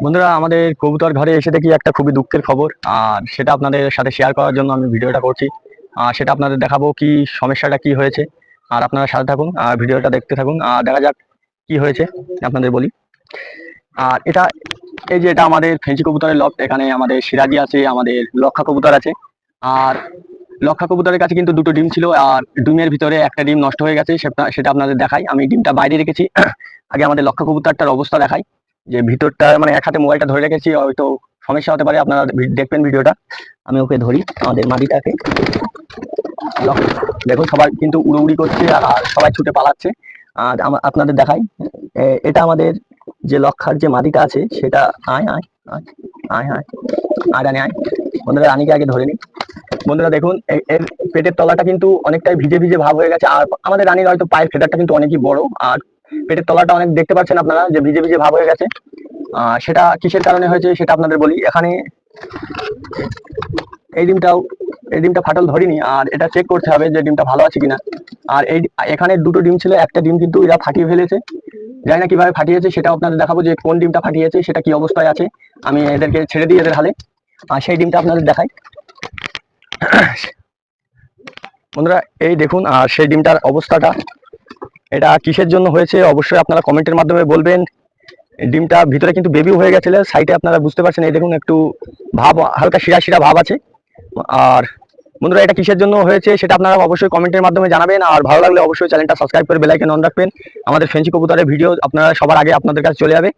বন্ধুরা, আমাদের কবুতর ঘরে এসে দেখি একটা খুবই দুঃখের খবর, আর সেটা আপনাদের সাথে শেয়ার করার জন্য আমি ভিডিওটা করছি। আর সেটা আপনাদের দেখাবো কি সমস্যাটা কি হয়েছে। আর আপনারা সাথে থাকুন আর ভিডিওটা দেখতে থাকুন, আর দেখা যাক কি হয়েছে আপনাদের বলি। আর এটা এই যে এটা আমাদের ফেঞ্চি কবুতরের লফট। এখানে আমাদের সিরাজি আছে, আমাদের লক্ষা কবুতর আছে। আর লক্ষা কবুতরের কাছে কিন্তু দুটো ডিম ছিল, আর ডিমের ভিতরে একটা ডিম নষ্ট হয়ে গেছে। সেটা সেটা আপনাদের দেখাই। আমি ডিমটা বাইরে রেখেছি। আগে আমাদের লক্ষা কবুতরটার অবস্থা দেখাই, যে ভিতরটা মানে এক হাতে মোবাইলটা ধরে রেখেছি, হয়তো সমস্যা হতে পারে। আপনারা দেখবেন ভিডিওটা। আমি ওকে ধরি, আমাদের মাটিটাকে। দেখুন সবাই কিন্তু উড়ি করছে, আর সবাই ছুটে পালাচ্ছে। আর আপনাদের দেখাই, এটা আমাদের যে লক্ষার যে মাটিটা আছে সেটা। আয় আয় আয় আয় আয় আয় রানী আয়। বন্ধুরা, রানীকে আগে ধরে নিই। বন্ধুরা দেখুন, এর পেটের তলাটা কিন্তু অনেকটাই ভিজে ভিজে ভাব হয়ে গেছে। আর আমাদের রানীর হয়তো পায়ের ফেদারটা কিন্তু অনেকই বড়, আর পেটের তলাটা অনেক দেখতে পাচ্ছেন আপনারা যে ভিজে ভিজে ভাব হয়ে গেছে। সেটা কিসের কারণে হয়েছে সেটা আপনাদের বলি। এখানে এই ডিমটা ফাটল ধরেনি, আর এটা চেক করতে হবে যে ডিমটা ভালো আছে কিনা। আর এখানে দুটো ডিম ছিল, একটা ডিম কিন্তু এরা ফাটিয়ে ফেলেছে। জানি না কিভাবে ফাটিয়েছে, সেটাও আপনাদের দেখাবো যে কোন ডিমটা ফাটিয়েছে, সেটা কি অবস্থায় আছে। আমি এদেরকে ছেড়ে দিই এদের হালে, আর সেই ডিমটা আপনাদের দেখাই। বন্ধুরা এই দেখুন, আর সেই ডিমটার অবস্থাটা। এটা কিসের জন্য হয়েছে অবশ্যই আপনারা কমেন্টের মাধ্যমে বলবেন। ডিমটা ভিতরে কিন্তু বেবিও হয়ে গেছিল, সাইডে আপনারা বুঝতে পারছেন। এই দেখুন একটু ভাব, হালকা শিরা শিরা ভাব আছে। আর বন্ধুরা, এটা কিসের জন্য হয়েছে সেটা আপনারা অবশ্যই কমেন্টের মাধ্যমে জানাবেন। আর ভালো লাগলে অবশ্যই চ্যানেলটা সাবস্ক্রাইব করে বেল আইকন অন রাখবেন। আমাদের ফেঞ্চি কবুতরের ভিডিও আপনারা সবার আগে আপনাদের কাছে চলে যাবে।